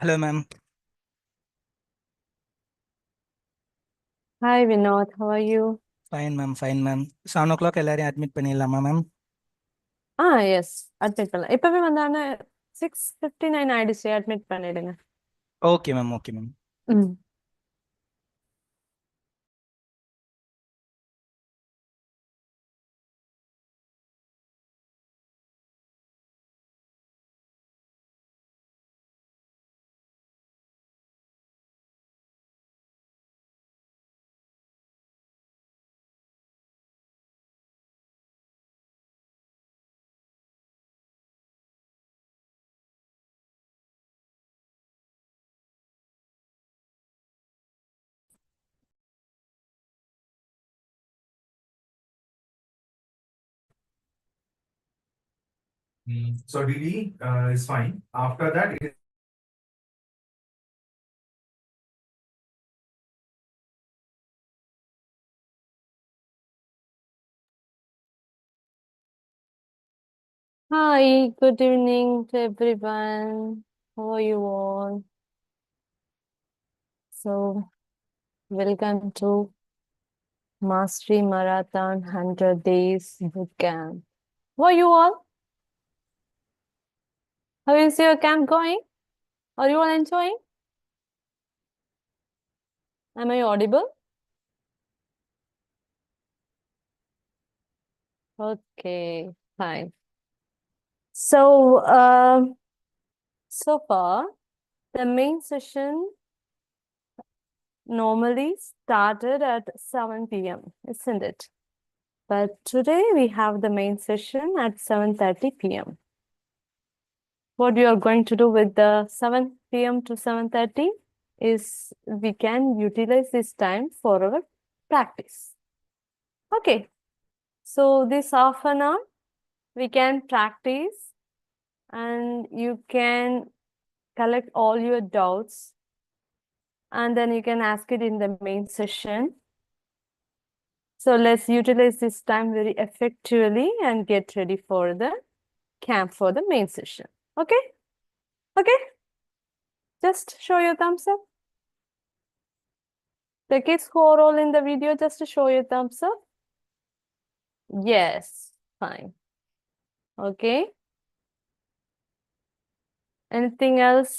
Hello, ma'am. Hi Vinod, how are you? Fine, ma'am. Fine, ma'am. 7 o'clock எல்லாரையும் admit பண்ணிடலாமா ma'am? Yes, admit பண்ணலாம். இப்பவே வந்தானே 6:59 ஆயிடுச்சு, admit பண்ணிடுங்க. Okay ma'am, okay ma'am. ம். So DD is fine. After that, Hi, good evening to everyone. How are you all? So, welcome to Mastery Marathon 100 Days Bootcamp. How are you all? How is your camp going? Are you all enjoying? Am I audible? Okay, fine. So, so far, the main session normally started at 7 p.m., isn't it? But today we have the main session at 7:30 p.m. What you are going to do with the 7 p.m. to 7:30 is we can utilize this time for our practice. Okay, so this half an hour we can practice and you can collect all your doubts and then you can ask it in the main session. So let's utilize this time very effectively and get ready for the camp for the main session. Okay? Okay? Just show your thumbs up. The kids who are all in the video, just to show your thumbs up. Yes, fine. Okay. Anything else?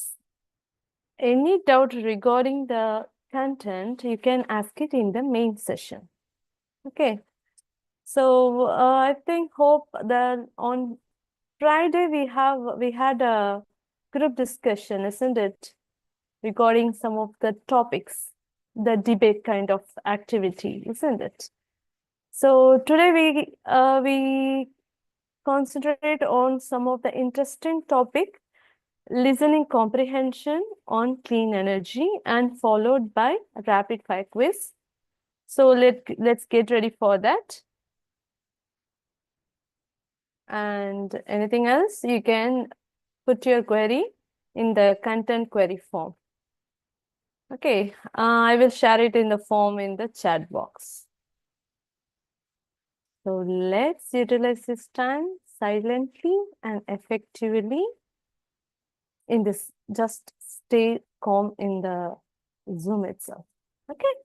Any doubt regarding the content, you can ask it in the main session. Okay. So I hope that on Friday we had a group discussion, isn't it? Regarding some of the topics, the debate kind of activity, isn't it? So today we concentrate on some of the interesting topic, listening comprehension on clean energy, and followed by a rapid fire quiz. So let's get ready for that. And anything else, you can put your query in the content query form. Okay, I will share it in the form in the chat box. So let's utilize this time silently and effectively in this. Just stay calm in the Zoom itself. Okay.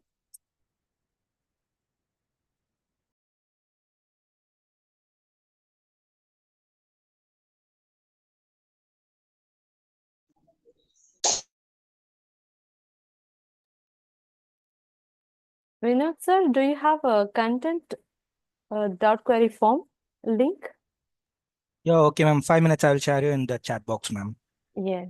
Vinod sir, do you have a content dot query form link? Yeah, okay, ma'am. 5 minutes, I will share you in the chat box, ma'am. Yes.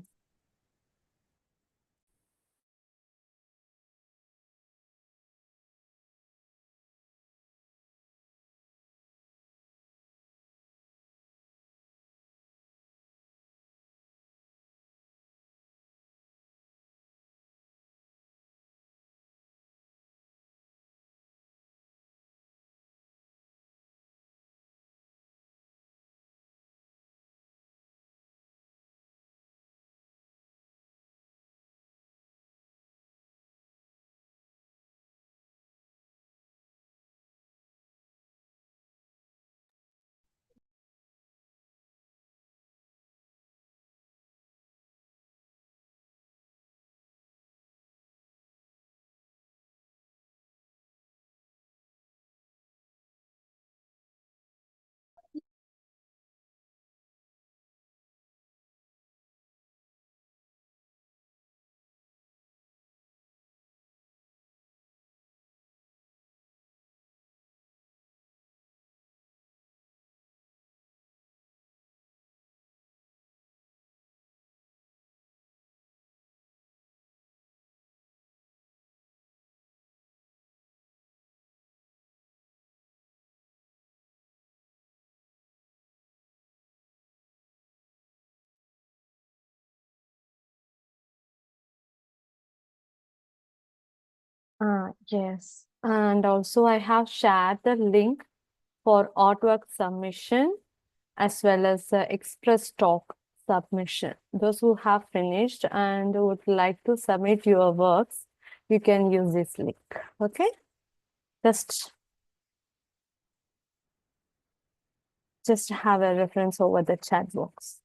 Yes. And also I have shared the link for artwork submission as well as express talk submission. Those who have finished and would like to submit your works, you can use this link. Okay? Just have a reference over the chat box.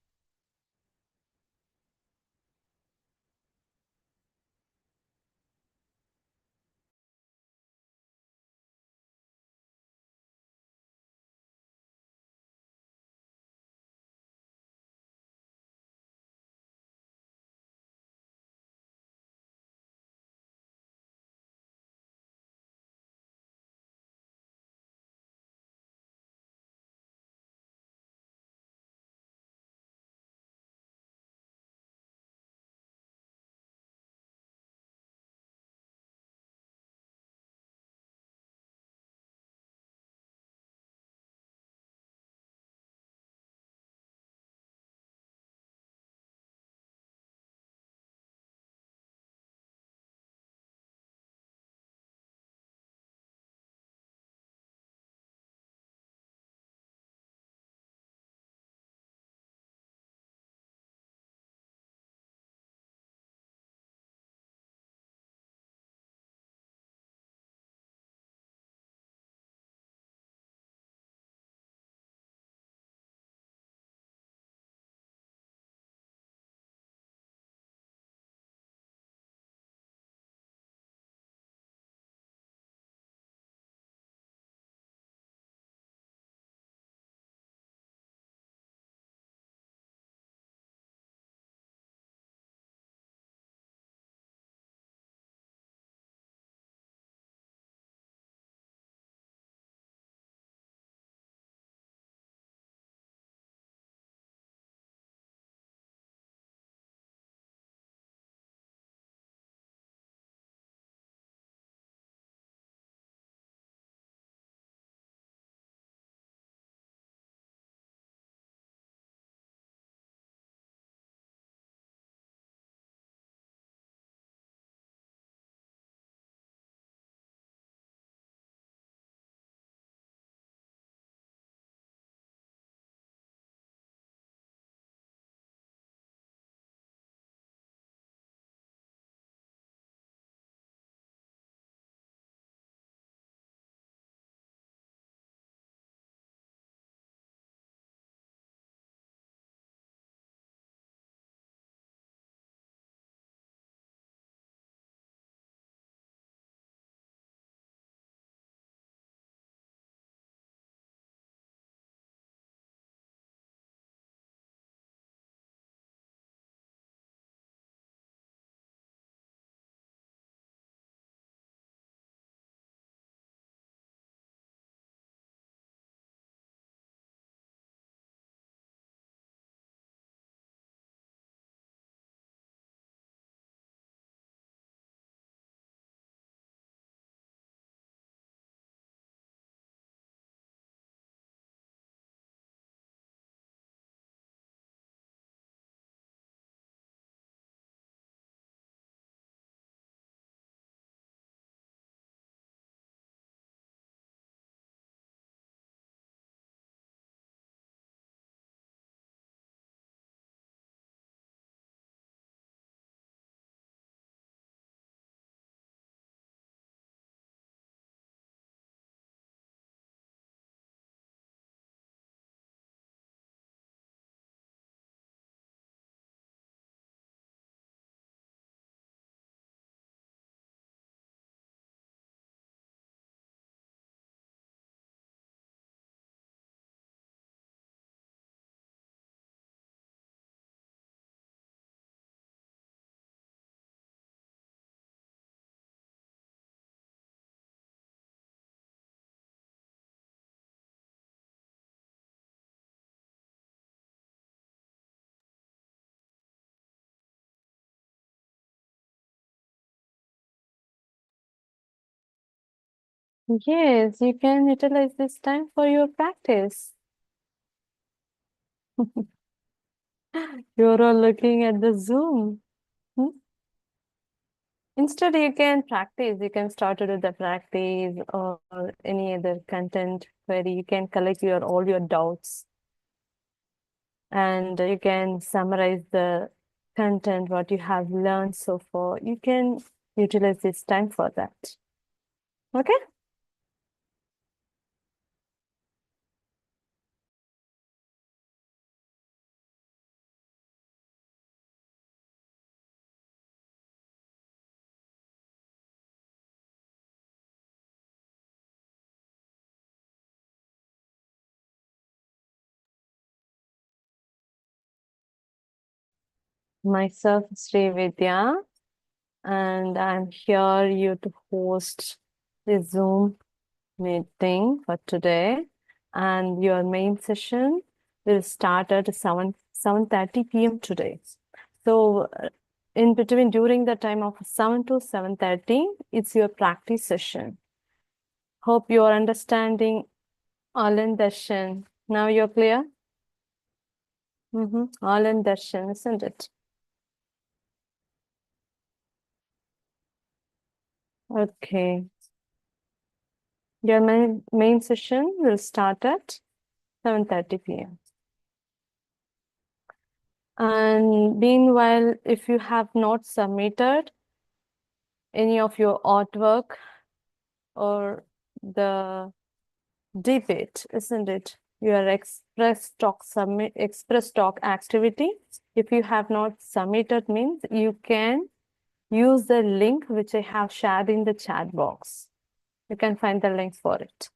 Yes, you can utilize this time for your practice. You're all looking at the Zoom. Hmm? Instead, you can practice. You can start to do the practice or any other content where you can collect all your doubts, and you can summarize the content what you have learned so far. You can utilize this time for that. Okay. Myself, Sri Vidya, and I'm here to host the Zoom meeting for today. And your main session will start at 7:30 p.m. today. So in between, during the time of 7 to 7:30, it's your practice session. Hope you are understanding all in darshan. Now you're clear? All in darshan, isn't it? Okay. Your main session will start at 7:30 p.m. And meanwhile, if you have not submitted any of your artwork or the debate, isn't it? Your express talk activity. If you have not submitted means you can use the link which I have shared in the chat box. You can find the link for it.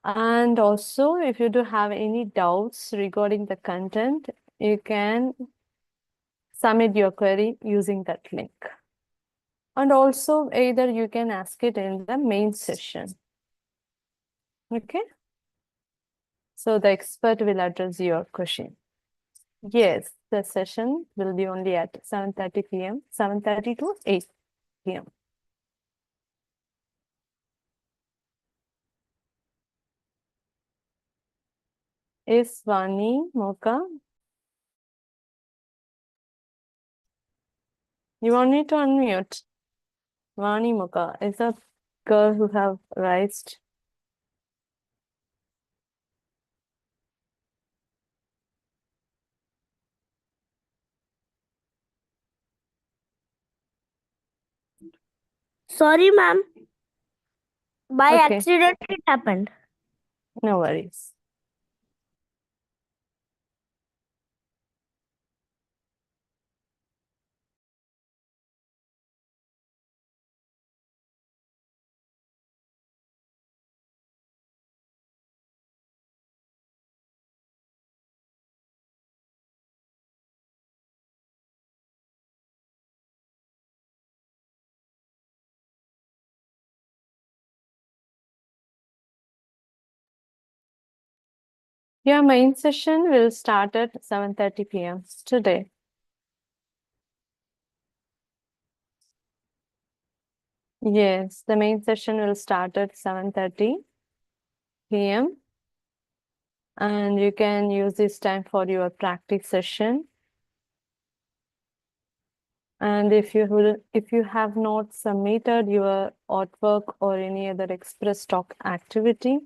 And also, if you do have any doubts regarding the content, you can submit your query using that link. And also, either you can ask it in the main session. Okay. So the expert will address your question. Yes, the session will be only at 7:30 p.m., 7:30 to 8 p.m. Is Vani Moka? You want me to unmute? Vani Moka is a girl who have raised. Sorry, ma'am. By Okay. accident it happened. No worries. Your main session will start at 7:30 p.m. today. Yes, the main session will start at 7:30 p.m. And you can use this time for your practice session. And if you have not submitted your artwork or any other express talk activity,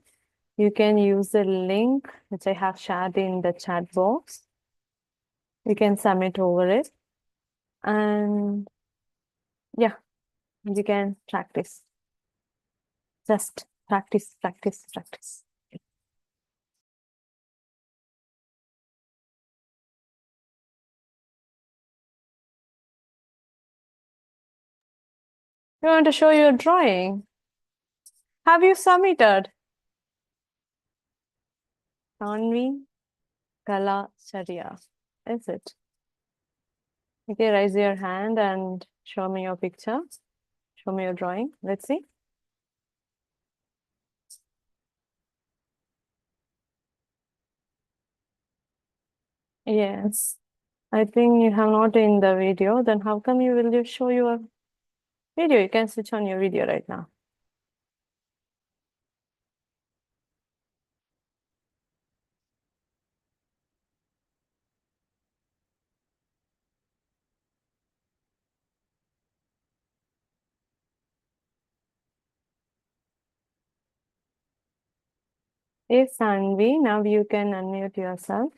you can use the link which I have shared in the chat box. You can submit over it. And yeah, you can practice. Just practice, practice, practice. You want to show your drawing? Have you submitted? Tanvi Kala Charya. Is it? Okay, raise your hand and show me your picture. Show me your drawing. Let's see. Yes. I think you have not in the video. Then how come you show your video? You can switch on your video right now. Yes, Sanvi, now you can unmute yourself.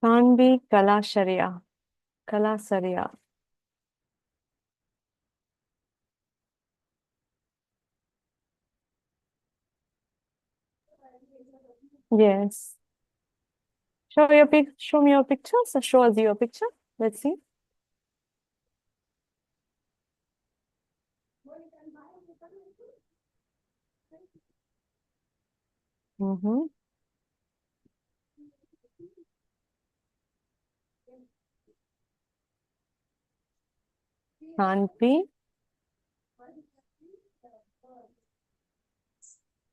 Sanvi Kalasharya. Kalasarya. Yes. Show me your picture. So show us your picture. Let's see. Mm-hmm. Sanvi.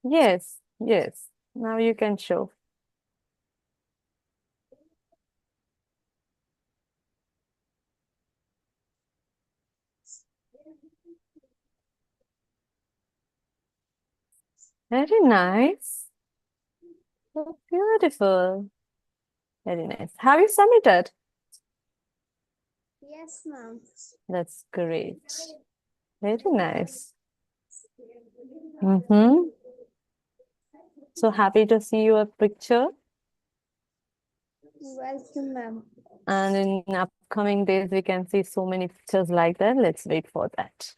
Yes, yes. Now you can show. Very nice. So beautiful. Very nice. Have you submitted? Yes, ma'am. That's great. Very nice. Mm-hmm. So happy to see your picture. Welcome, ma'am. And in upcoming days, we can see so many pictures like that. Let's wait for that.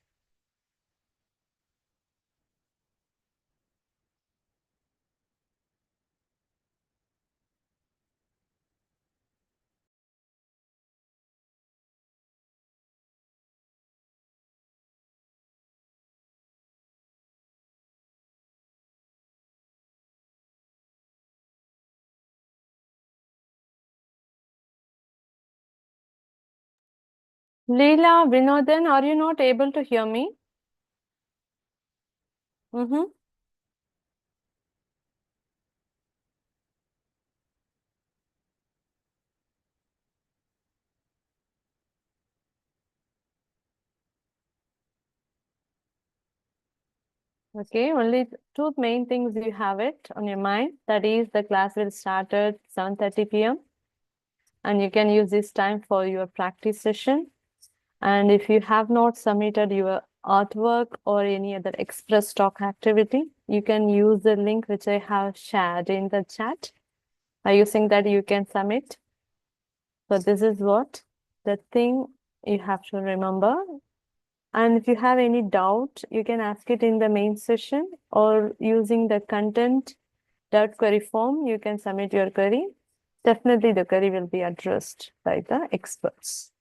Leela, Vinodan, are you not able to hear me? Mm-hmm. Okay, only two main things you have it on your mind. That is, the class will start at 7:30 p.m. and you can use this time for your practice session. And if you have not submitted your artwork or any other express talk activity, you can use the link which I have shared in the chat. By using that, you can submit. So this is what the thing you have to remember. And if you have any doubt, you can ask it in the main session or using the content query form, you can submit your query. Definitely the query will be addressed by the experts.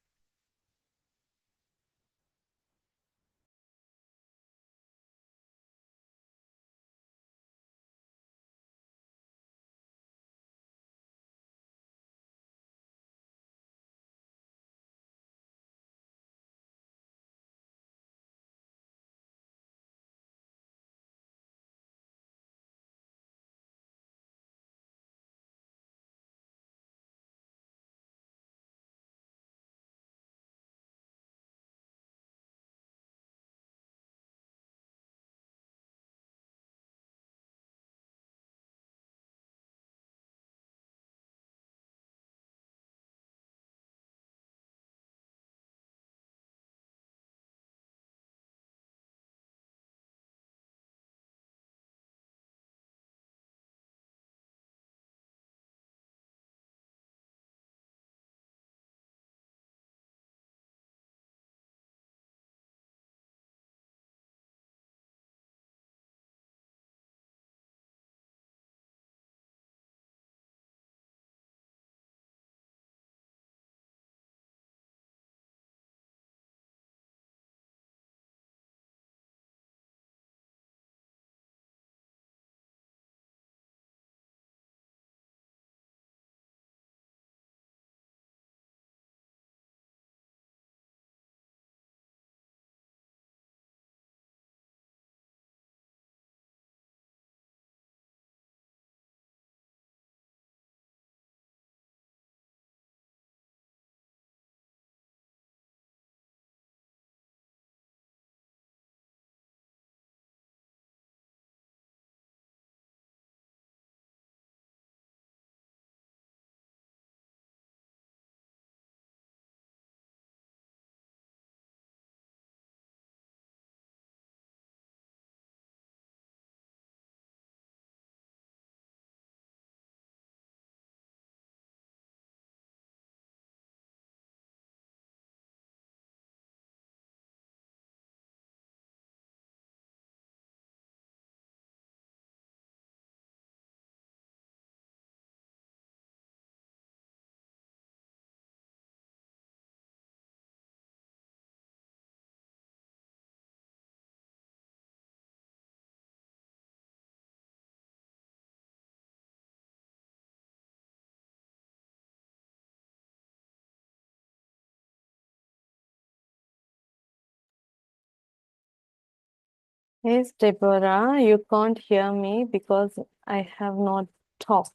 Yes, Deborah, you can't hear me because I have not talked.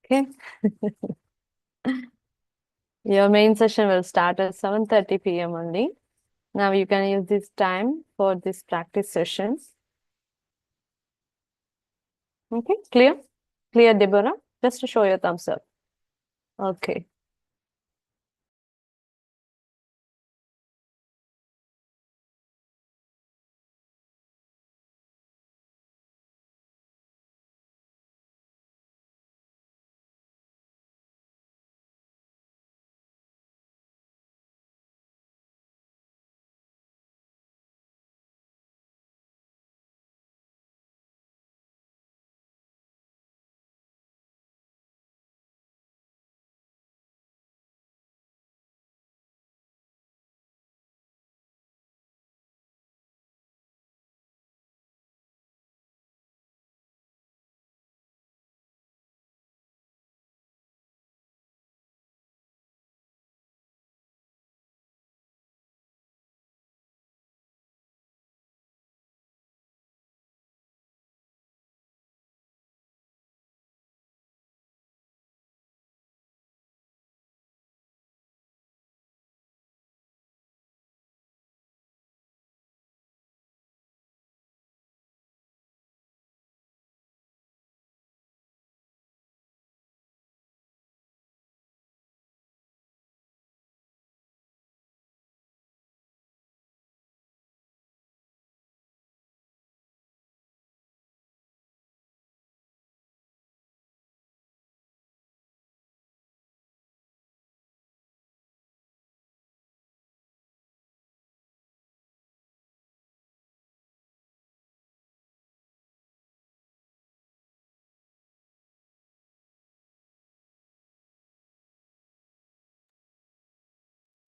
Okay. Your main session will start at 7:30 p.m. only. Now you can use this time for this practice sessions. Okay, clear? Clear, Deborah? Just to show your thumbs up. Okay.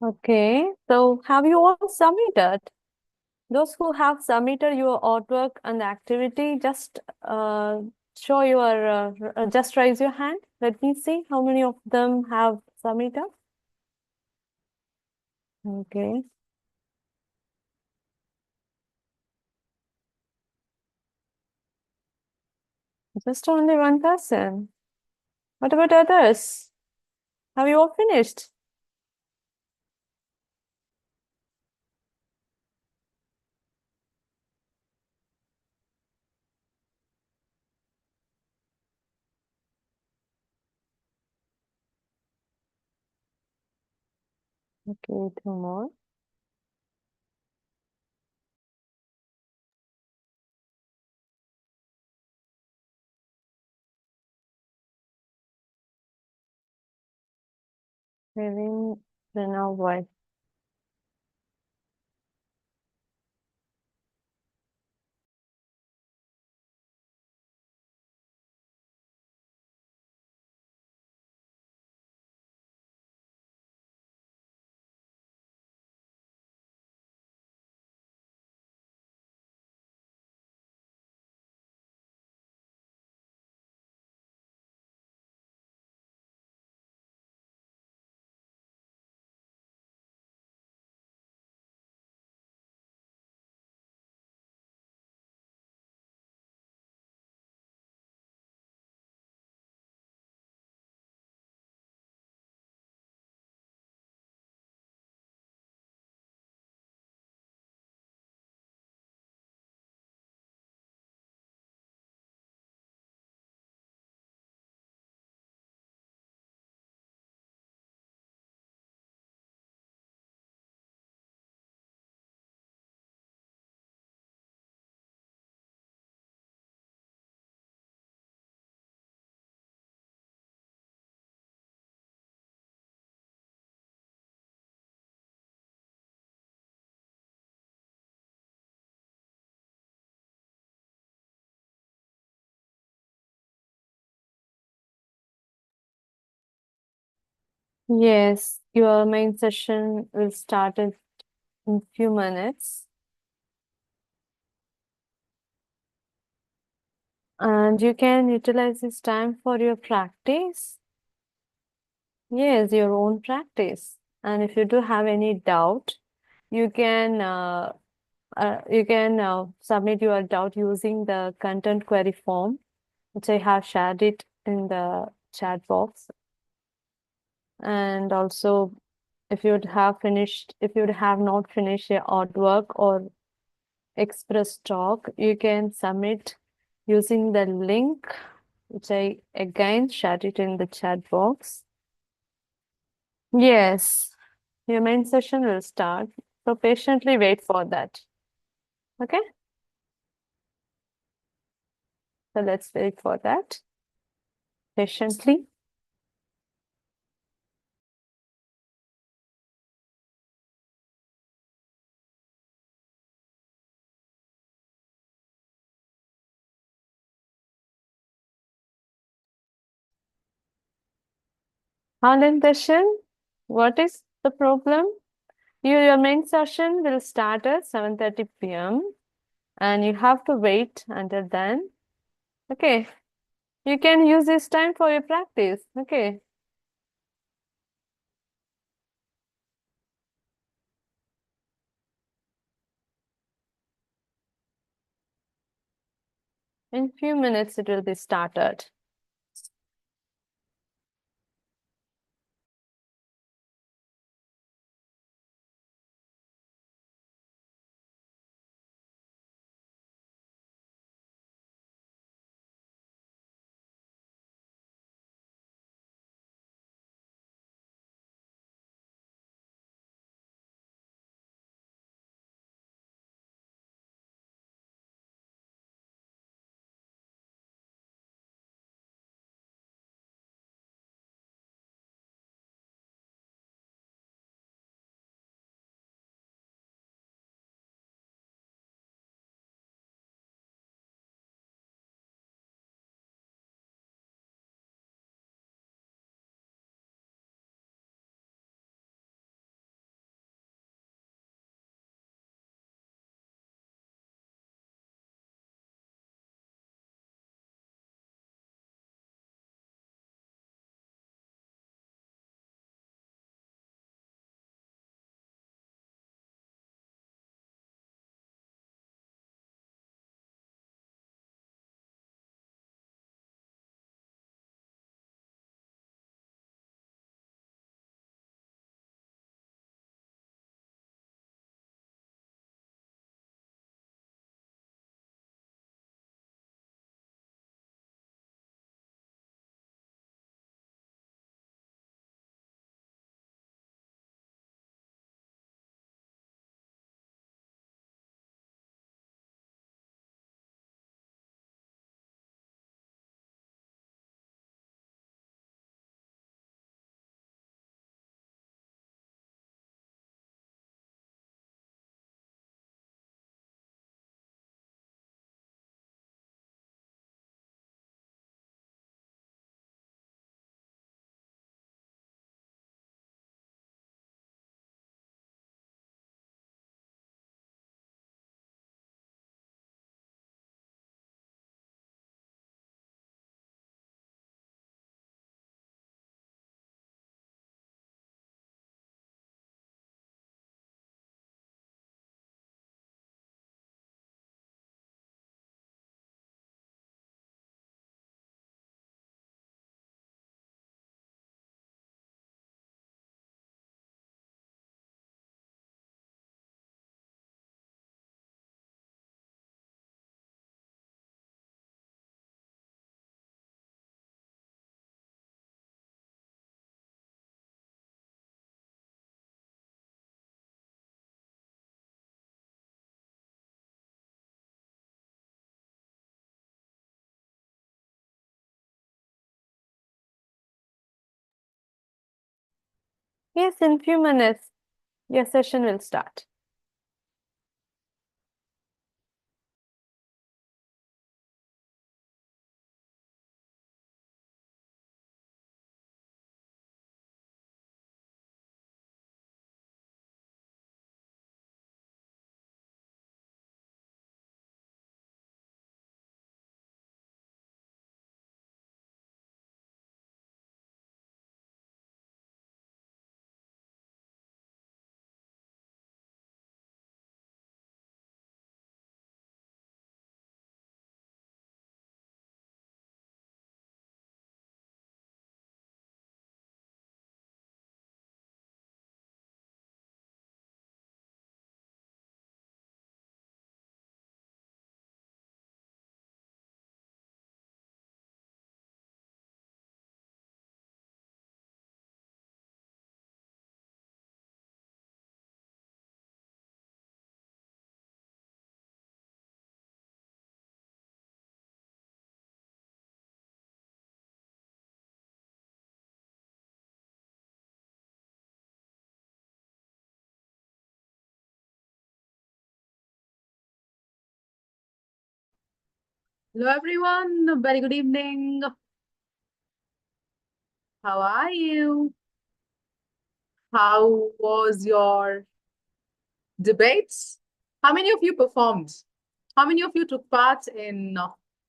Okay, so have you all submitted? Those who have submitted your artwork and activity, just show your, just raise your hand. Let me see how many of them have submitted. Okay. Just only one person. What about others? Have you all finished? Okay, two more. Kevin, Pranav, what? Yes, your main session will start in few minutes. And you can utilize this time for your practice. Yes, your own practice. And if you do have any doubt, you can you can submit your doubt using the content query form, which I have shared it in the chat box. And also, if you would have not finished your artwork or express talk, you can submit using the link, which I again shared it in the chat box. Yes, your main session will start. So patiently wait for that. Okay? So let's wait for that patiently. Online session, what is the problem? Your main session will start at 7:30 p.m. and you have to wait until then. Okay. You can use this time for your practice. Okay. In few minutes it will be started. Yes, in few minutes your session will start. Hello everyone, very good evening. How are you? How was your debates? How many of you performed? How many of you took part in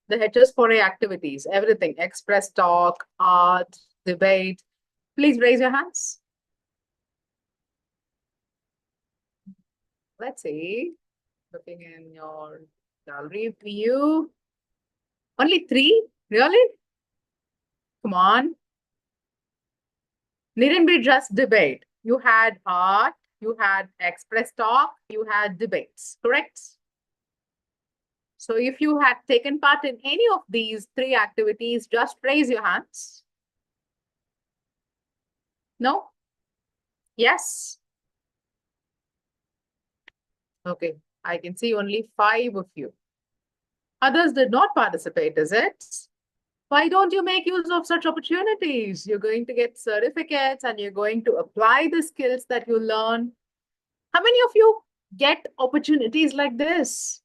the HS4A activities? Everything, express talk, art, debate. Please raise your hands. Let's see. Looking in your gallery view. Only 3? Really? Come on. Needn't be just debate. You had art, you had express talk, you had debates, correct? So if you had taken part in any of these 3 activities, just raise your hands. No? Yes? Okay, I can see only 5 of you. Others did not participate, is it? Why don't you make use of such opportunities? You're going to get certificates and you're going to apply the skills that you learn. How many of you get opportunities like this?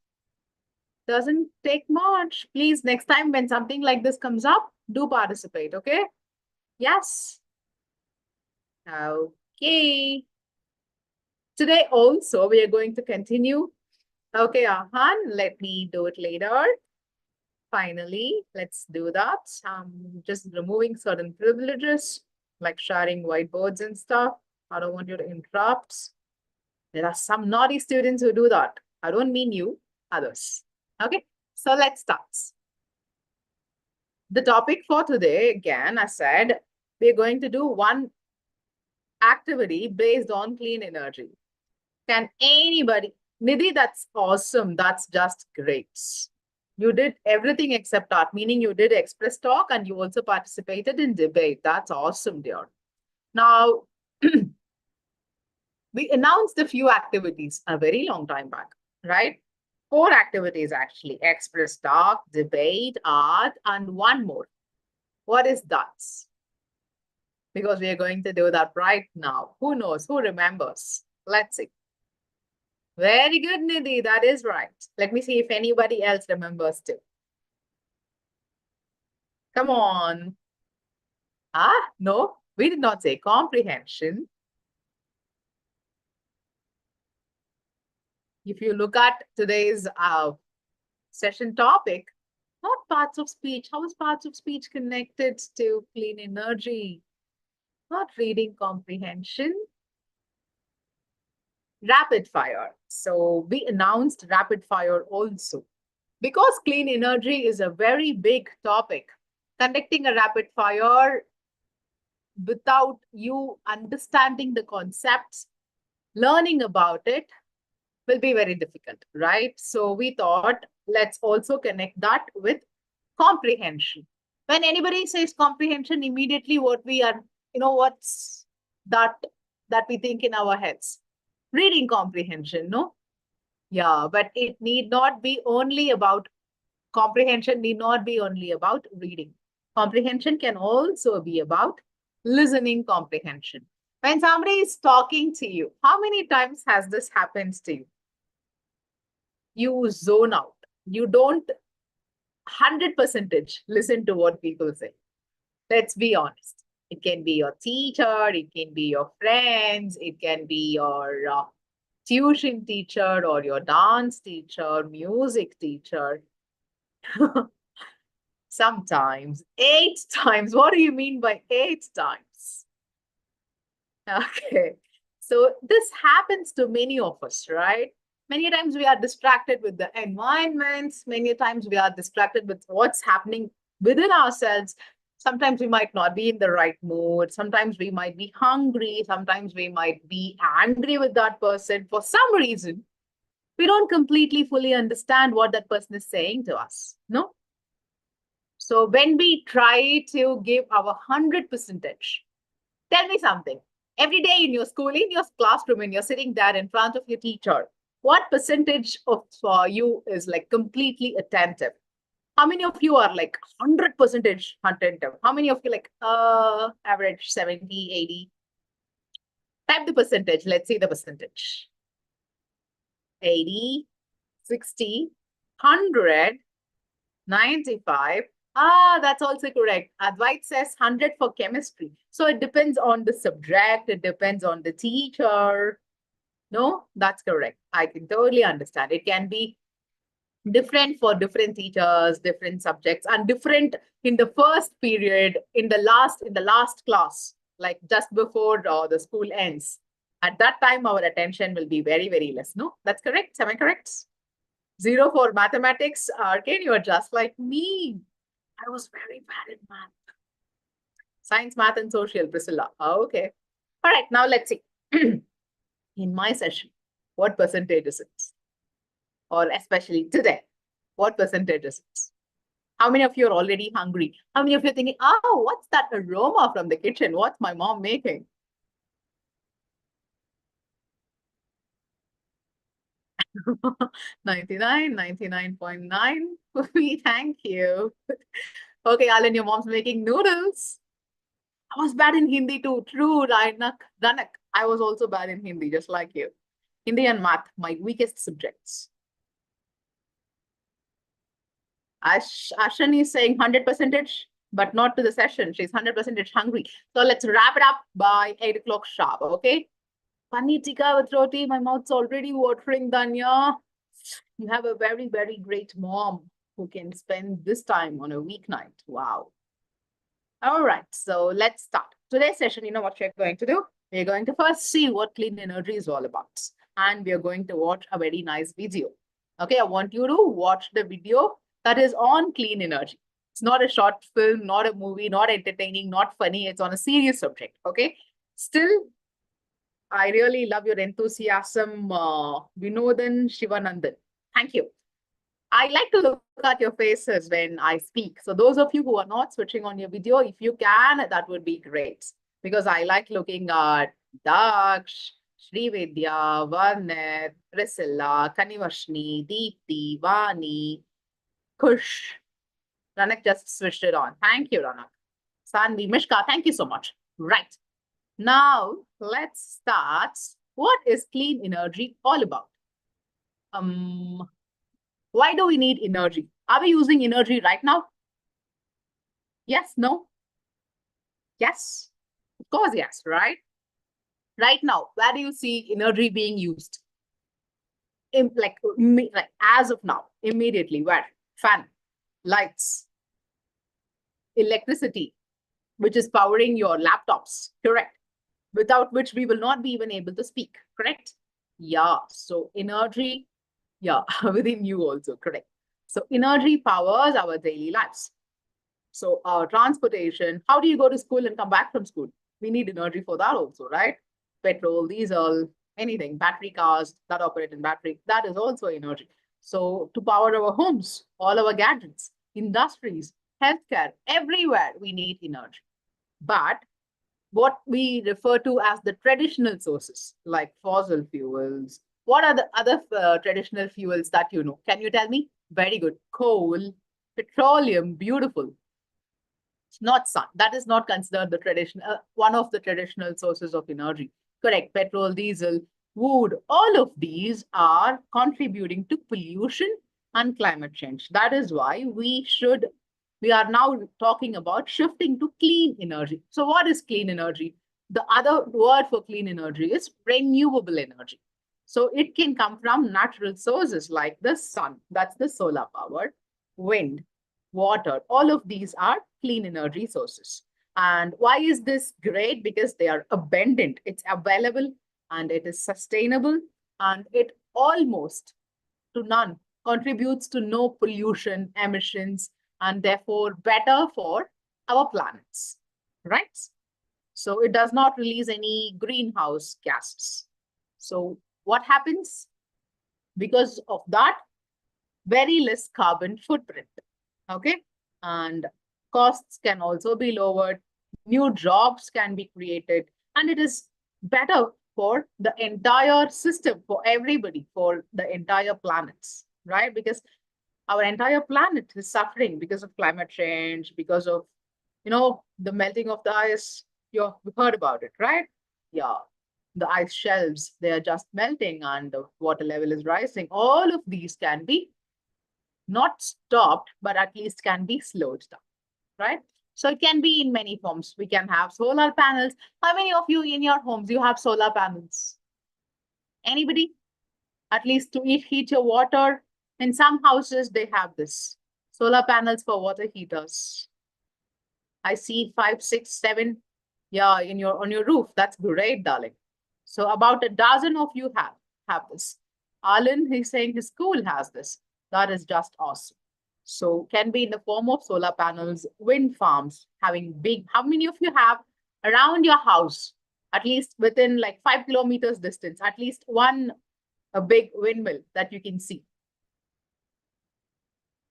Doesn't take much. Please, next time when something like this comes up, do participate, okay? Yes? Okay. Today also, we are going to continue. Okay, Ahan, let me do it later. Finally, let's do that. Just removing certain privileges, like sharing whiteboards and stuff. I don't want you to interrupt. There are some naughty students who do that. I don't mean you, others. Okay, so let's start. The topic for today, again, I said, we're going to do one activity based on clean energy. Can anybody, Nidhi, that's awesome. That's just great. You did everything except art, meaning you did express talk and you also participated in debate. That's awesome, dear. Now, we announced a few activities a very long time back, right? 4 activities actually: express talk, debate, art, and one more. What is that? Because we are going to do that right now. Who knows? Who remembers? Let's see. Very good, Nidhi. That is right. Let me see if anybody else remembers too. Come on. Ah, no, we did not say comprehension. If you look at today's session topic, not parts of speech. How is parts of speech connected to clean energy? Not reading comprehension. Rapid fire. So we announced rapid fire also. Because clean energy is a very big topic, conducting a rapid fire without you understanding the concepts, learning about it will be very difficult, right? So we thought, let's also connect that with comprehension. When anybody says comprehension, immediately what we are, what's that we think in our heads? Reading comprehension, no? Yeah, but it need not be only about comprehension, need not be only about reading. Comprehension can also be about listening comprehension. When somebody is talking to you, how many times has this happened to you? You zone out. You don't 100% listen to what people say. Let's be honest. It can be your teacher, it can be your friends, it can be your tuition teacher or your dance teacher, music teacher. Sometimes 8 times. What do you mean by 8 times? Okay. So this happens to many of us, right? Many times we are distracted with the environments. Many times we are distracted with what's happening within ourselves. Sometimes we might not be in the right mood. Sometimes we might be hungry. Sometimes we might be angry with that person. For some reason, we don't completely fully understand what that person is saying to us. No? So when we try to give our 100%, tell me something. Every day in your school, in your classroom, when you're sitting there in front of your teacher, what percentage of you is like completely attentive? How many of you are like 100% attentive? How many of you like average 70, 80? Type the percentage. Let's see the percentage. 80, 60, 100. 95. Ah, that's also correct. Advait says 100 for chemistry. So it depends on the subject. It depends on the teacher. No, that's correct. I can totally understand. It can be different for different teachers, different subjects, and different in the first period, in the last class, like just before the school ends. At that time, our attention will be very, very less. No, that's correct. Am I correct? 0 for mathematics. Arcane, you are just like me. I was very bad in math. Science, math, and social, Priscilla. Okay. All right, now let's see. In my session, what percentage is it? Or especially today, what percentage is it? How many of you are already hungry? How many of you are thinking, oh, what's that aroma from the kitchen? What's my mom making? $99, 99.9. Thank you. Okay, Alan, your mom's making noodles. I was bad in Hindi too. True, Ranak. I was also bad in Hindi, just like you. Hindi and math, my weakest subjects. Ashan is saying 100%, but not to the session. She's 100% hungry. So let's wrap it up by 8 o'clock sharp, okay? Paneer tikka with roti. My mouth's already watering, Danya. You have a very, very great mom who can spend this time on a weeknight. Wow. All right, so let's start. Today's session, you know what we're going to do? We're going to first see what clean energy is all about. And we're going to watch a very nice video. Okay, I want you to watch the video that is on clean energy. It's not a short film, not a movie, not entertaining, not funny. It's on a serious subject, okay? Still, I really love your enthusiasm, Vinodan Shivanandan. Thank you. I like to look at your faces when I speak. So those of you who are not switching on your video, if you can, that would be great. Because I like looking at Daksh, Srividya, Varnit, Priscilla, Kanivashni, Deepti, Vani, Kush. Ranak just switched it on. Thank you, Ranak. Sanvi, Mishka, thank you so much. Right. Now, let's start. What is clean energy all about? Why do we need energy? Are we using energy right now? Yes, no? Yes? Of course, yes, right? Right now, where do you see energy being used? Like as of now, immediately, where? Fan, lights, electricity, which is powering your laptops, correct? Without which we will not be even able to speak, correct? Yeah, so energy, yeah, within you also, correct. So energy powers our daily lives. So our transportation, how do you go to school and come back from school? We need energy for that also, right? Petrol, diesel, anything, battery cars that operate in battery, that is also energy. So to power our homes, all our gadgets, industries, healthcare, everywhere we need energy. But what we refer to as the traditional sources, like fossil fuels, what are the other traditional fuels that you know? Can you tell me? Very good. Coal, petroleum, beautiful. It's not sun. That is not considered the traditional, one of the traditional sources of energy. Correct. Petrol, diesel, wood, all of these are contributing to pollution and climate change. That is why we are now talking about shifting to clean energy. So what is clean energy? The other word for clean energy is renewable energy. So it can come from natural sources like the sun, that's the solar power, wind, water, all of these are clean energy sources. And why is this great? Because they are abundant, it's available, and it is sustainable, and it almost to none contributes to no pollution, emissions, and therefore better for our planets, right? So it does not release any greenhouse gases. So what happens? Because of that, very less carbon footprint, okay? And costs can also be lowered, new jobs can be created, and it is better for the entire system, for everybody, for the entire planets, right? Because our entire planet is suffering because of climate change, because of, you know, the melting of the ice. You've heard about it, right? Yeah. The ice shelves, they are just melting and the water level is rising. All of these can be not stopped, but at least can be slowed down, right? So it can be in many forms. We can have solar panels. How many of you in your homes, you have solar panels? Anybody? At least to heat your water. In some houses, they have this. Solar panels for water heaters. I see 5, 6, 7. Yeah, on your roof. That's great, darling. So about a dozen of you have this. Alan, he's saying his school has this. That is just awesome. So can be in the form of solar panels, wind farms, having big. How many of you have around your house, at least within like 5 kilometers distance, at least a big windmill that you can see?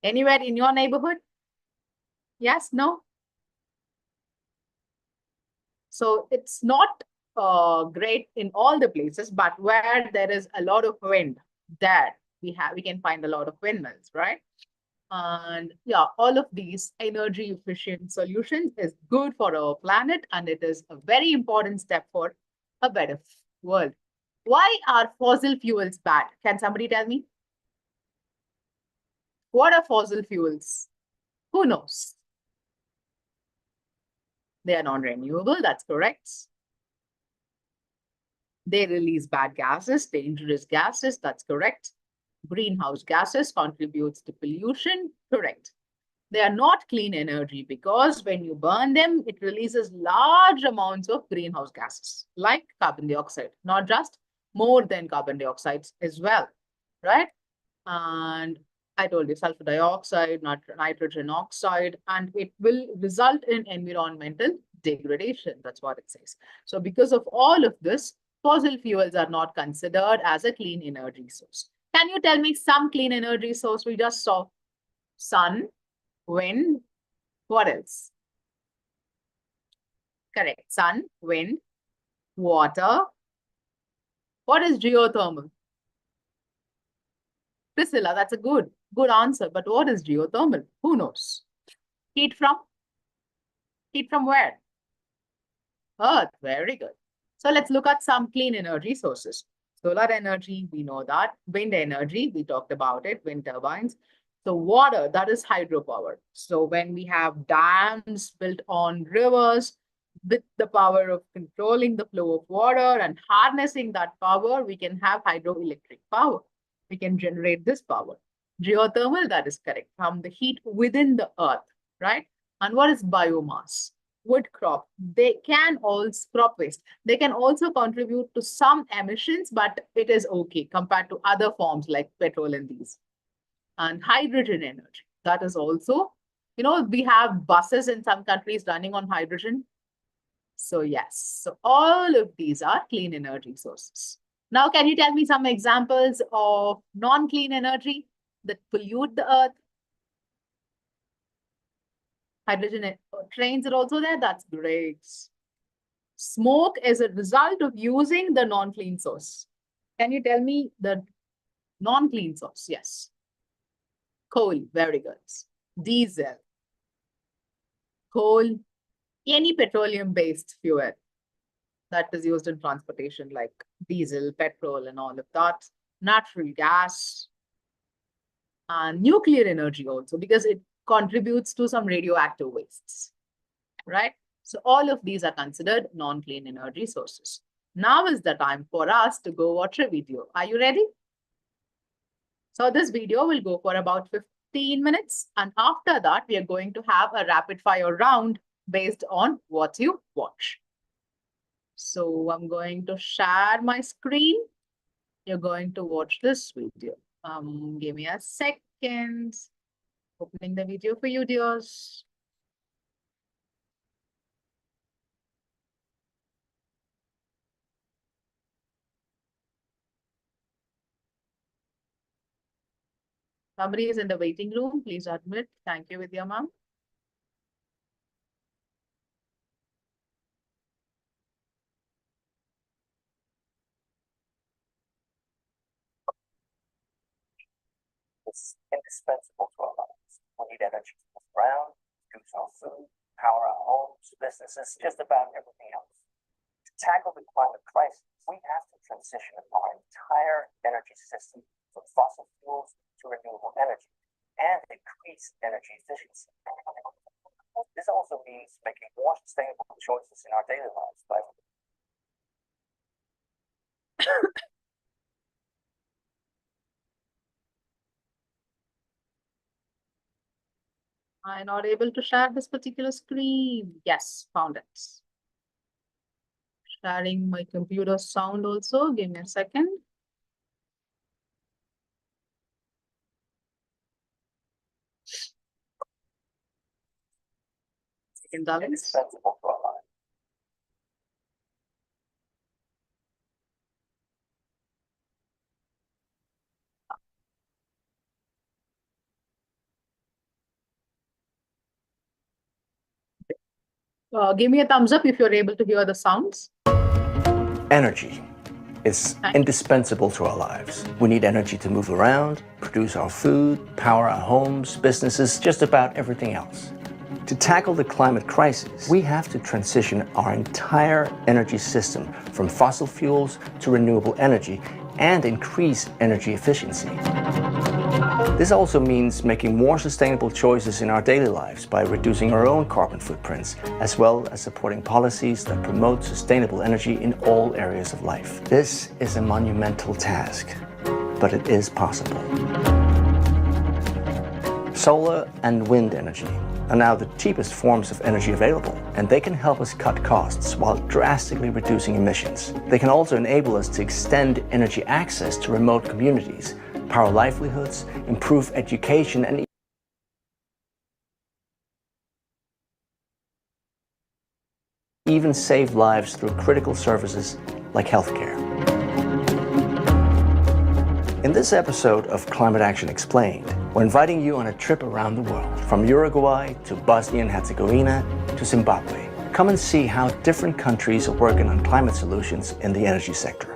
Anywhere in your neighborhood? Yes, no? So it's not great in all the places, but where there is a lot of wind, there we can find a lot of windmills, right? And yeah, all of these energy efficient solutions is good for our planet, and it is a very important step for a better world. Why are fossil fuels bad? Can somebody tell me? What are fossil fuels? Who knows? They are non-renewable, that's correct. They release bad gases, dangerous gases, that's correct. Greenhouse gases contributes to pollution, correct. They are not clean energy because when you burn them, it releases large amounts of greenhouse gases, like carbon dioxide, not just more than carbon dioxide as well, right? And I told you sulfur dioxide, nitrogen oxide, and it will result in environmental degradation. That's what it says. So because of all of this, fossil fuels are not considered as a clean energy source. Can you tell me some clean energy source? We just saw sun, wind, what else? Correct. Sun, wind, water. What is geothermal? Priscilla, that's a good answer. But what is geothermal? Who knows? Heat from? Heat from where? Earth. Very good. So let's look at some clean energy sources. Solar energy, we know that. Wind energy, we talked about it, wind turbines. So water, that is hydropower. So when we have dams built on rivers, with the power of controlling the flow of water and harnessing that power, we can have hydroelectric power. We can generate this power. Geothermal, that is correct, from the heat within the earth, right? And what is biomass? Wood crop, they can also crop waste. They can also contribute to some emissions, but it is okay compared to other forms like petrol and these. And hydrogen energy, that is also, we have buses in some countries running on hydrogen. So yes, so all of these are clean energy sources. Now, can you tell me some examples of non-clean energy that pollute the earth? Hydrogen trains are also there. That's great. Smoke is a result of using the non-clean source. Can you tell me the non-clean source? Yes. Coal, very good. Diesel, coal, any petroleum-based fuel that is used in transportation like diesel, petrol, and all of that. Natural gas, and nuclear energy also, because it contributes to some radioactive wastes, right? So all of these are considered non-clean energy sources. Now is the time for us to go watch a video. Are you ready? So this video will go for about 15 minutes. And after that, we are going to have a rapid fire round based on what you watch. So I'm going to share my screen. You're going to watch this video. Give me a second. Opening the video for you, dears. Somebody is in the waiting room. Please admit. Thank you, with your mom. It's indispensable to our lives. We need energy to move around, produce our food, power our homes, businesses, just about everything else. To tackle the climate crisis, we have to transition our entire energy system from fossil fuels to renewable energy. and increase energy efficiency. This also means making more sustainable choices in our daily lives by I'm not able to share this particular screen. Yes, found it. Sharing my computer sound also. Give me a second. Second, Alex. indispensable to our lives. Give me a thumbs up if you're able to hear the sounds. Energy is indispensable to our lives. We need energy to move around, produce our food, power our homes, businesses, just about everything else. To tackle the climate crisis, we have to transition our entire energy system from fossil fuels to renewable energy and increase energy efficiency. This also means making more sustainable choices in our daily lives by reducing our own carbon footprints, as well as supporting policies that promote sustainable energy in all areas of life. This is a monumental task, but it is possible. Solar and wind energy are now the cheapest forms of energy available, and they can help us cut costs while drastically reducing emissions. They can also enable us to extend energy access to remote communities, power livelihoods, improve education, and even save lives through critical services like healthcare. In this episode of Climate Action Explained, we're inviting you on a trip around the world, from Uruguay to Bosnia and Herzegovina to Zimbabwe. Come and see how different countries are working on climate solutions in the energy sector.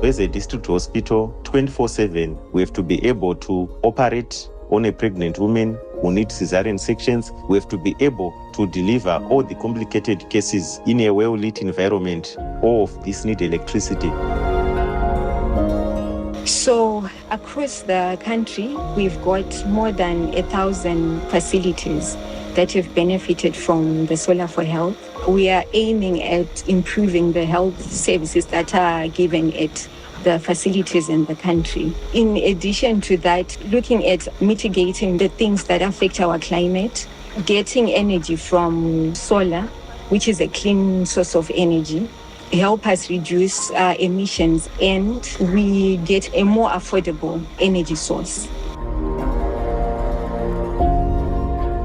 As a district hospital, 24/7, we have to be able to operate on a pregnant woman who needs cesarean sections. We have to be able to deliver all the complicated cases in a well-lit environment. All of this need electricity. So across the country, we've got more than 1,000 facilities that have benefited from the Solar for Health. We are aiming at improving the health services that are given at the facilities in the country. In addition to that, looking at mitigating the things that affect our climate, getting energy from solar, which is a clean source of energy, help us reduce emissions, and we get a more affordable energy source.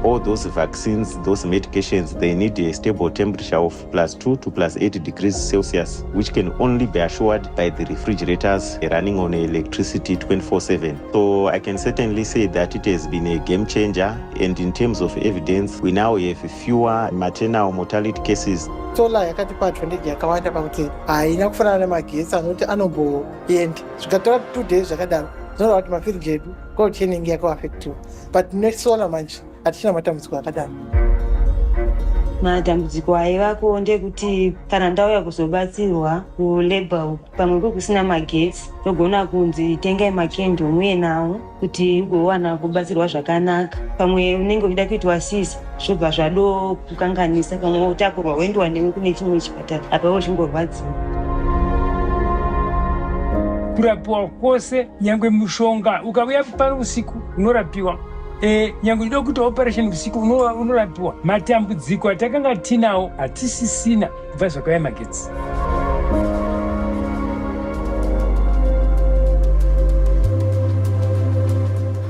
All those vaccines, those medications, they need a stable temperature of +2 to +8 degrees Celsius, which can only be assured by the refrigerators running on electricity 24/7. So I can certainly say that it has been a game changer. And in terms of evidence, we now have fewer maternal mortality cases. Solar yakatipa advantage yakawanda pakuti haina kufanana nemagetsi anoti anomboenda zvikatora 2 days zvakadaro zvinoreva kuti mafiriji edu cold chaining yakaafectiwa, but nesolar manje hatichina matambudziko akadaro. Matambudziko aivako ndekuti kana ndauya kuzobatsirwa kulabor pamwe kusina magetsi, togona kunzi tengai makendo muye nawo kuti ugowana kubatsirwa zvakanaka. Pamwe unenge uchida kuitwa sisi zvobva zvado kukanganisa, pamwe utakurwa wendiwa newe kune chimwe chipatara apa uchingorwadziwa. Kurapiwa kwose, nyangwe mushonga ukauya pari usiku unorapiwa. Nyangwe ndoda kuita operation usiku unorapiwa. Matambudziko atakanga tinawo hatisisina kubva zvakauya magetsi.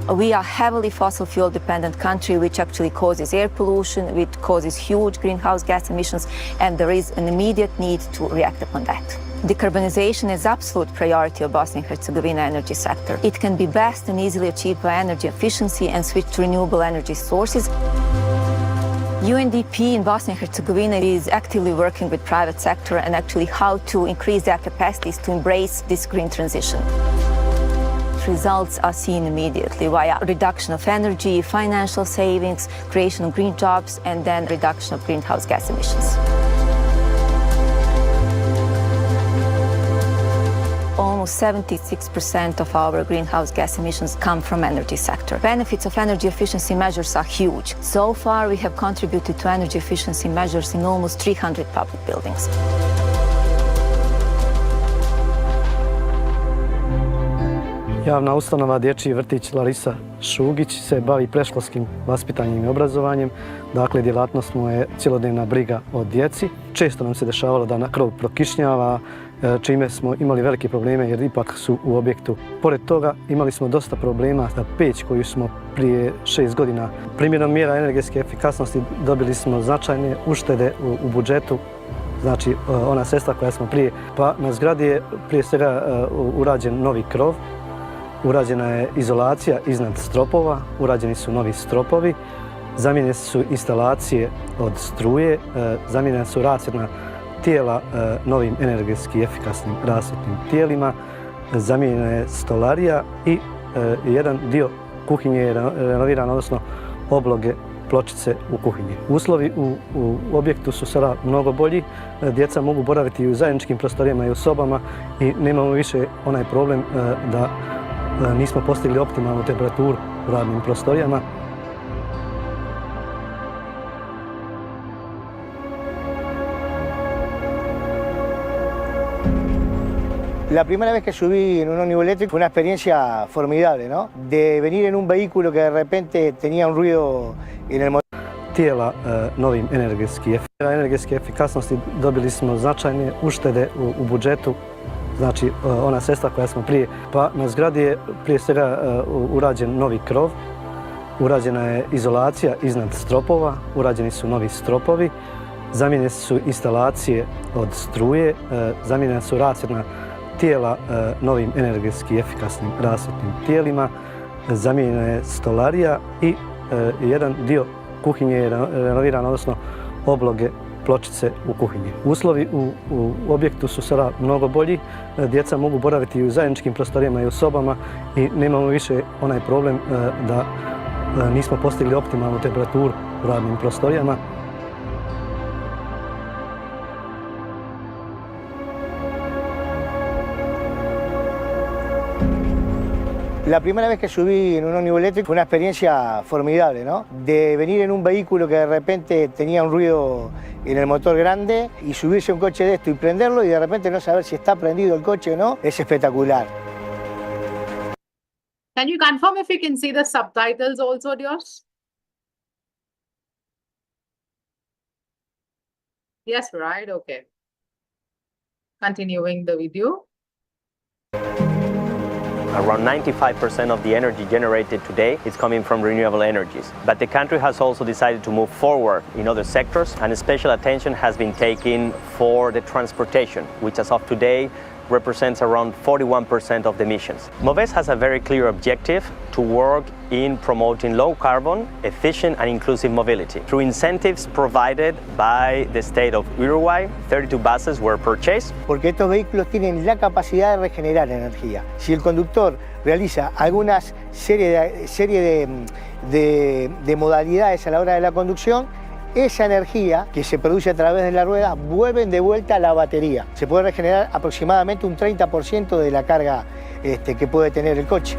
We are a heavily fossil fuel dependent country, which actually causes air pollution, which causes huge greenhouse gas emissions, and there is an immediate need to react upon that. Decarbonization is absolute priority of Bosnia and Herzegovina energy sector. It can be best and easily achieved by energy efficiency and switch to renewable energy sources. UNDP in Bosnia and Herzegovina is actively working with private sector and actually how to increase their capacities to embrace this green transition. Results are seen immediately via reduction of energy, financial savings, creation of green jobs, and then reduction of greenhouse gas emissions. almost 76% of our greenhouse gas emissions come from energy sector. Benefits of energy efficiency measures are huge. So far, we have contributed to energy efficiency measures in almost 300 public buildings. Javna ustanova Dječji vrtić Larisa Šugić se bavi predškolskim vaspitanjem i obrazovanjem. Dakle, djelatnost mu je cjelodnevna briga o djeci. Često nam se dešavalo da na krov prokišnjava, čime smo imali velike probleme jer ipak su u objektu. Pored toga imali smo dosta problema sa peć koju smo prije 6 godina. Primjenom mjera energetske efikasnosti dobili smo značajne uštede u budžetu. Znači, ona sredstva koja smo prije. Pa na zgradi je prije svega urađen novi krov. Urađena je izolacija iznad stropova, urađeni su novi stropovi, zamijenjene su instalacije od struje, zamijenjena su rasvjetna tijela novim energetski efikasnim rasvjetnim tijelima, zamijenjena je stolarija i jedan dio kuhinje je renoviran, odnosno obloge pločice u kuhinji. Uslovi u objektu su sada mnogo bolji, djeca mogu boraviti i u zajedničkim prostorijama i u sobama i nemamo više onaj problem da nismo postigli optimalnu temperaturu u radnim prostorijama. La primera vez que subí en un ómnibus eléctrico fue una experiencia formidable, ¿no? De venir en un vehículo que de repente tenía un ruido en el motor. Tijela novim energetske efikasnosti dobili smo značajne uštede u budžetu. Znači, ona sredstva koja smo prije. Pa na zgradi je prije svega urađen novi krov, urađena je izolacija iznad stropova, urađeni su novi stropovi, zamijenjene su instalacije od struje, zamijenjena su rasvjetna tijela novim energetski efikasnim rasvjetnim tijelima, zamijenjena je stolarija i jedan dio kuhinje je renoviran, odnosno obloge pločice u kuhinji. Uslovi u objektu su sada mnogo bolji, djeca mogu boraviti i u zajedničkim prostorijama i u sobama i nemamo više onaj problem da nismo postigli optimalnu temperaturu u radnim prostorijama. La primera vez que subí en un ómnibus eléctrico fue una experiencia formidable, ¿no? De venir en un vehículo que de repente tenía un ruido en el motor grande y subirse a un coche de esto y prenderlo y de repente no saber si está prendido el coche o no, es espectacular. Can you confirm if you can see the subtitles also, Dios? Yes, right? Okay. Continuing the video. Around 95% of the energy generated today is coming from renewable energies. But the country has also decided to move forward in other sectors, and special attention has been taken for the transportation, which as of today represents around 41% of the emissions. MOVES has a very clear objective to work in promoting low carbon, efficient and inclusive mobility. Through incentives provided by the state of Uruguay, 32 buses were purchased. Porque estos vehículos tienen la capacidad de regenerar energía. Si el conductor realiza algunas serie de modalidades a la hora de la conducción, esa energía que se produce a través de la rueda vuelven de vuelta a la batería. Se puede regenerar aproximadamente un 30% de la carga que puede tener el coche.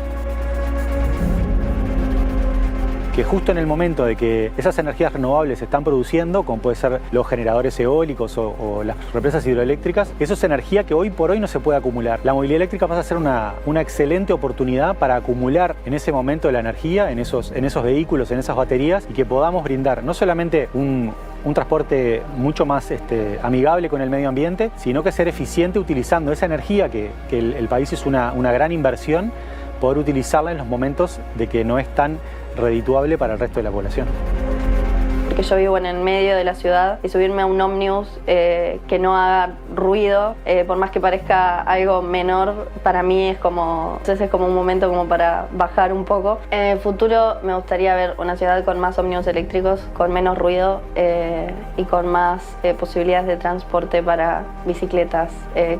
Que justo en el momento de que esas energías renovables se están produciendo, como puede ser los generadores eólicos o las represas hidroeléctricas, eso es energía que hoy por hoy no se puede acumular. La movilidad eléctrica pasa a ser una excelente oportunidad para acumular en ese momento la energía, en esos vehículos, en esas baterías, y que podamos brindar no solamente un transporte mucho más amigable con el medio ambiente, sino que ser eficiente utilizando esa energía que el país hizo una gran inversión, poder utilizarla en los momentos de que no es tan redituable para el resto de la población. Porque yo vivo en el medio de la ciudad y subirme a un ómnibus que no haga ruido, por más que parezca algo menor, para mí es como un momento como para bajar un poco. En el futuro me gustaría ver una ciudad con más ómnibus eléctricos, con menos ruido y con más posibilidades de transporte para bicicletas,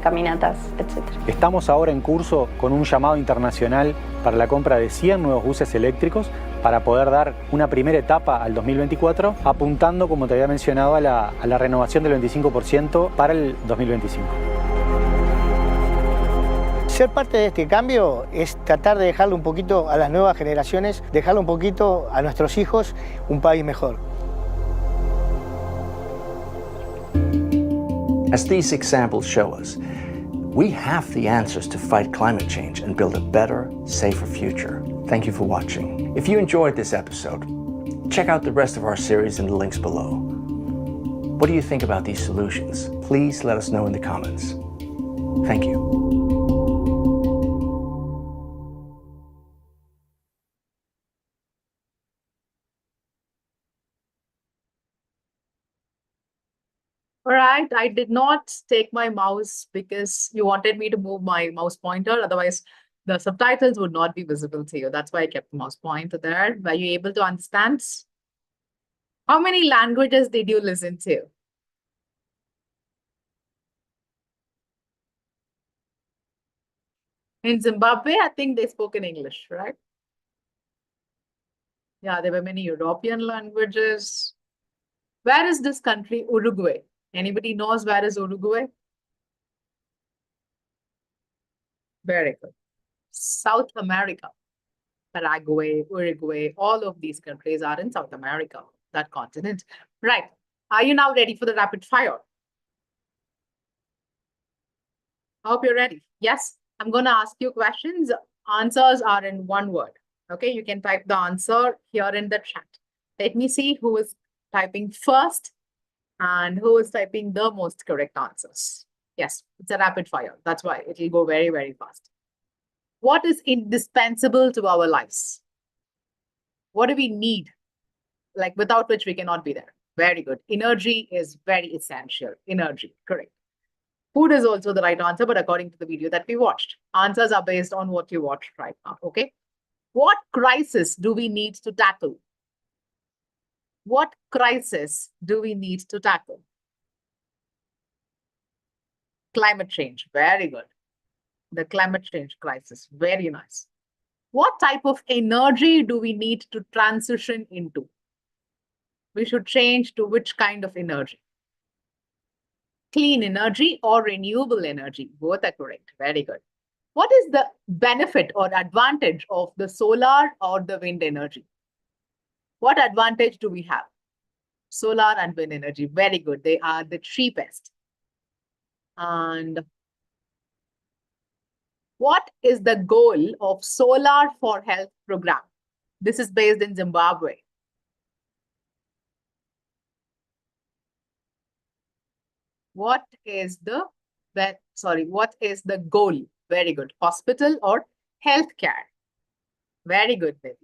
caminatas, etc. Estamos ahora en curso con un llamado internacional para la compra de 100 nuevos buses eléctricos para poder dar una primera etapa al 2024, apuntando, como te había mencionado, a la renovación del 25% para el 2025. ser parte de este cambio es tratar de dejarle un poquito a las nuevas generaciones, dejarle un poquito a nuestros hijos un país mejor. As these examples show us, we have the answers to fight climate change and build a better, safer future. Thank you for watching. If you enjoyed this episode, check out the rest of our series in the links below. What do you think about these solutions? Please let us know in the comments. Thank you. All right, I did not take my mouse because you wanted me to move my mouse pointer. Otherwise, the subtitles would not be visible to you. That's why I kept the mouse pointer there. Were you able to understand? How many languages did you listen to? In Zimbabwe, I think they spoke in English, right? Yeah, there were many European languages. Where is this country, Uruguay? Anybody knows where is Uruguay? Very good. South America. Paraguay, Uruguay, all of these countries are in South America, that continent. Right. Are you now ready for the rapid fire? Hope you're ready. Yes, I'm going to ask you questions. Answers are in one word. Okay, you can type the answer here in the chat. Let me see who is typing first and who is typing the most correct answers. Yes, it's a rapid fire. That's why it will go very, very fast. What is indispensable to our lives? What do we need? Like without which we cannot be there. Very good. Energy is very essential. Energy, correct. Food is also the right answer, but according to the video that we watched. Answers are based on what you watched right now, okay? What crisis do we need to tackle? What crisis do we need to tackle? Climate change, very good. The climate change crisis, very nice. What type of energy do we need to transition into? We should change to which kind of energy? Clean energy or renewable energy? Both are correct. Very good. What is the benefit or advantage of the solar or the wind energy? What advantage do we have? Solar and wind energy. Very good. They are the cheapest. And what is the goal of Solar for Health program? This is based in Zimbabwe. What is the goal? Very good. Hospital or healthcare? Very good, baby.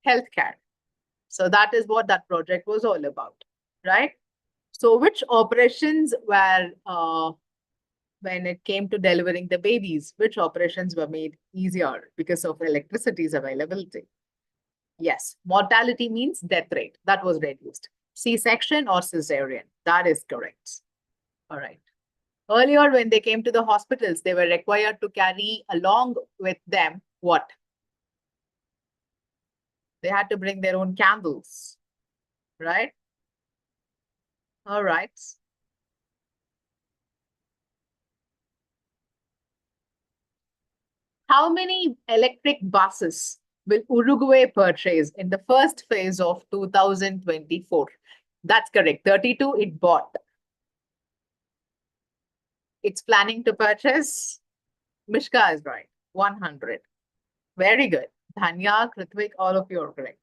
Healthcare. So that is what that project was all about, right? So which operations were, when it came to delivering the babies, which operations were made easier because of electricity's availability? Yes, mortality means death rate. That was reduced. C-section or cesarean. That is correct. All right. Earlier, when they came to the hospitals, they were required to carry along with them what? They had to bring their own candles, right? All right. How many electric buses will Uruguay purchase in the first phase of 2024? That's correct. 32 it bought. It's planning to purchase. Mishka is right. 100. Very good. Dhanya, Kritvik, all of you are correct.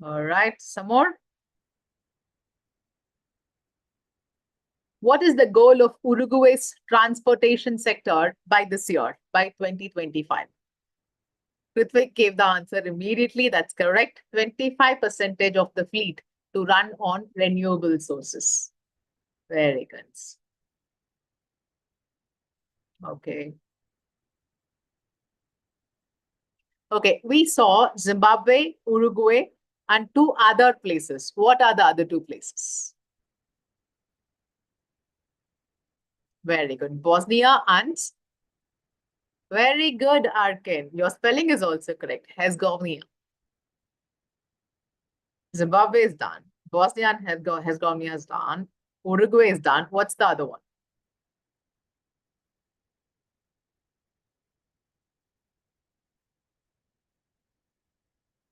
All right, some more. What is the goal of Uruguay's transportation sector by this year, by 2025? Kritvik gave the answer immediately. That's correct. 25% of the fleet to run on renewable sources. Very good. Okay. Okay, we saw Zimbabwe, Uruguay, and 2 other places. What are the other 2 places? Very good. Bosnia and very good, Arkin. Your spelling is also correct. Herzegovina. Zimbabwe is done. Bosnia and Herzegovina is done. Uruguay is done. What's the other one?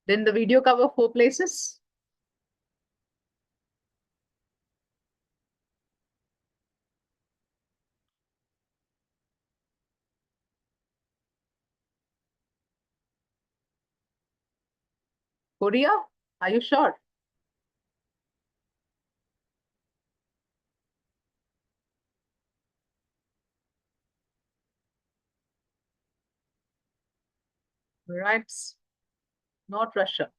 Didn't the video cover 4 places? Korea? Are you sure? Right. Not Russia.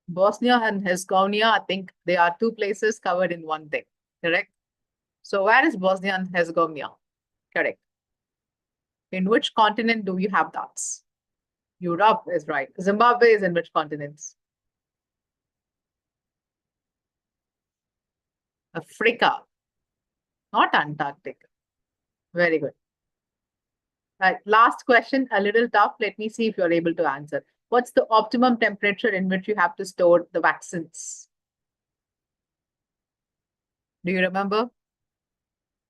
Bosnia and Herzegovina, I think they are 2 places covered in one thing. Correct? So where is Bosnia and Herzegovina? Correct. In which continent do you have that? Europe is right. Zimbabwe is in which continents? Africa, not Antarctica. Very good. Right, last question, a little tough. Let me see if you're able to answer. What's the optimum temperature in which you have to store the vaccines? Do you remember?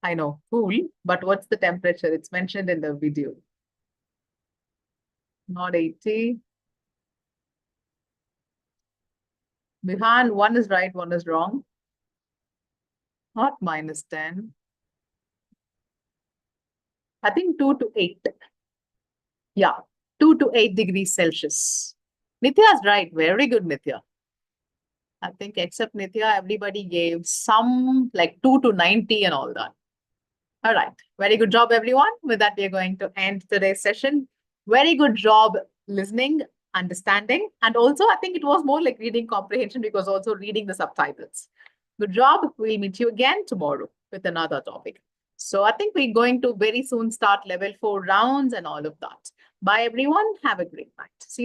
I know, cool, but what's the temperature? It's mentioned in the video. Not 80. Bihan, one is right, one is wrong. Not -10. I think 2 to 8. Yeah, 2 to 8 degrees Celsius. Nitya is right. Very good, Nitya. I think except Nitya, everybody gave some like 2 to 90 and all that. All right. Very good job, everyone. With that, we are going to end today's session. Very good job listening, understanding. And also, I think it was more like reading comprehension because also reading the subtitles. Good job. We'll meet you again tomorrow with another topic. So I think we're going to very soon start level 4 rounds and all of that. Bye, everyone. Have a great night. See you.